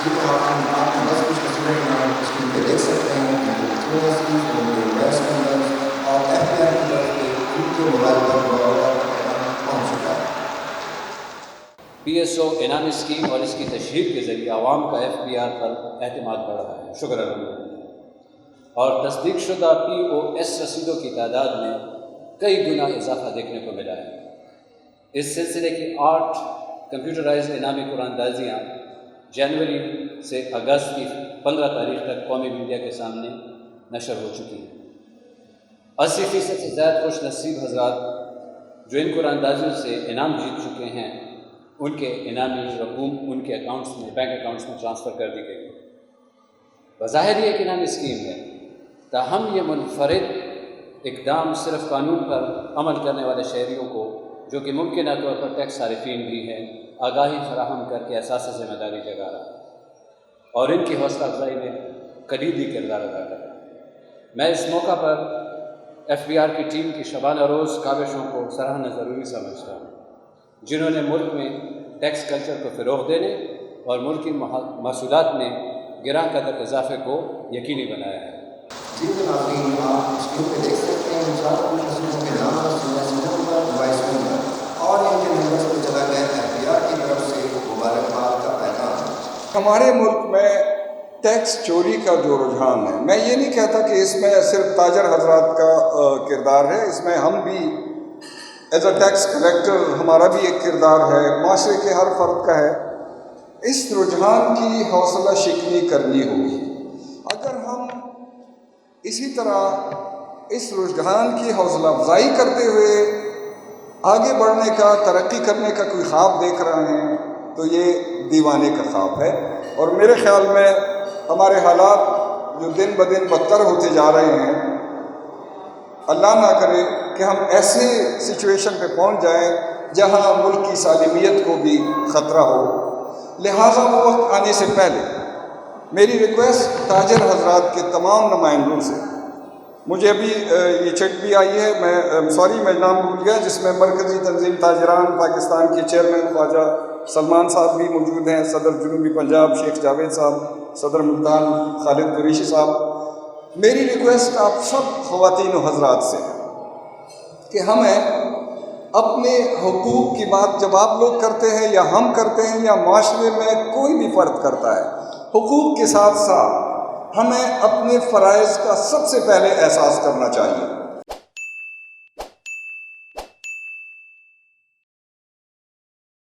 جی تو آپ بس کچھ تصویریں اسکرین پہ دیکھ سکتے ہیں اور ایف پی آر کی طرف سے ان کے موبائل پر مبارکباد کا پیغام پہنچ چکا ہے۔ پی ایس او انعامی اسکیم اور اس کی تشہیر کے ذریعے عوام کا ایف پی آر پر اعتماد بڑھ رہا ہے، شکر الحمدللہ، اور تصدیق شدہ پی او ایس رسیدوں کی تعداد میں کئی گنا اضافہ دیکھنے کو ملا ہے۔ اس سلسلے کی 8 کمپیوٹرائز انعامی قرآن دازیاں جنوری سے اگست کی 15 تاریخ تک قومی میڈیا کے سامنے نشر ہو چکی ہیں۔ 80% سے زیادہ خوش نصیب حضرات جو ان قرآن دازیوں سے انعام جیت چکے ہیں، ان کے انعامی رقوم ان کے اکاؤنٹس میں، بینک اکاؤنٹس میں ٹرانسفر کر دی گئی۔ بظاہر یہ ایک انعامی اسکیم ہے، تاہم یہ منفرد اقدام صرف قانون پر عمل کرنے والے شہریوں کو، جو کہ ممکنہ طور پر ٹیکس صارفین بھی ہیں، آگاہی فراہم کر کے احساس ذمہ داری جگا رہا ہے اور ان کی حوصلہ افزائی میں کلیدی کردار ادا کر رہا ہے۔ میں اس موقع پر ایف بی آر کی ٹیم کی شبانہ روز کاوشوں کو سراہنا ضروری سمجھتا ہوں، جنہوں نے ملک میں ٹیکس کلچر کو فروغ دینے اور ملکی محصولات میں گراں قدر اضافے کو یقینی بنایا ہے۔ جی ناظرین، آپ اسکرین پہ دیکھ سکتے ہیں کے نام اور ان کے ممبرس کو چلا گیا ایف بی آر کی طرف سے مبارکباد کا پیغام۔ ہمارے ملک میں ٹیکس چوری کا جو رجحان ہے، میں یہ نہیں کہتا کہ اس میں صرف تاجر حضرات کا کردار ہے، اس میں ہم بھی ایز اے ٹیکس کلیکٹر ہمارا بھی ایک کردار ہے، معاشرے کے ہر فرد کا ہے۔ اس رجحان کی حوصلہ شکنی کرنی ہوگی۔ اگر ہم اسی طرح اس رجحان کی حوصلہ افزائی کرتے ہوئے آگے بڑھنے کا، ترقی کرنے کا کوئی خواب دیکھ رہے ہیں تو یہ دیوانے کا خواب ہے، اور میرے خیال میں ہمارے حالات جو دن بدن بدتر ہوتے جا رہے ہیں، اللہ نہ کرے کہ ہم ایسے سچویشن پہ پہنچ جائیں جہاں ملک کی سالمیت کو بھی خطرہ ہو۔ لہٰذا وہ وقت آنے سے پہلے میری ریکویسٹ تاجر حضرات کے تمام نمائندوں سے، مجھے ابھی یہ چیک بھی آئی ہے، میں نام بھول گیا، جس میں مرکزی تنظیم تاجران پاکستان کے چیئرمین خواجہ سلمان صاحب بھی موجود ہیں، صدر جنوبی پنجاب شیخ جاوید صاحب، صدر ملتان خالد قریشی صاحب۔ میری ریکویسٹ آپ سب خواتین و حضرات سے کہ ہمیں اپنے حقوق کی بات جب آپ لوگ کرتے ہیں یا ہم کرتے ہیں یا معاشرے میں کوئی بھی فرد کرتا ہے، حقوق کے ساتھ ساتھ ہمیں اپنے فرائض کا سب سے پہلے احساس کرنا چاہیے۔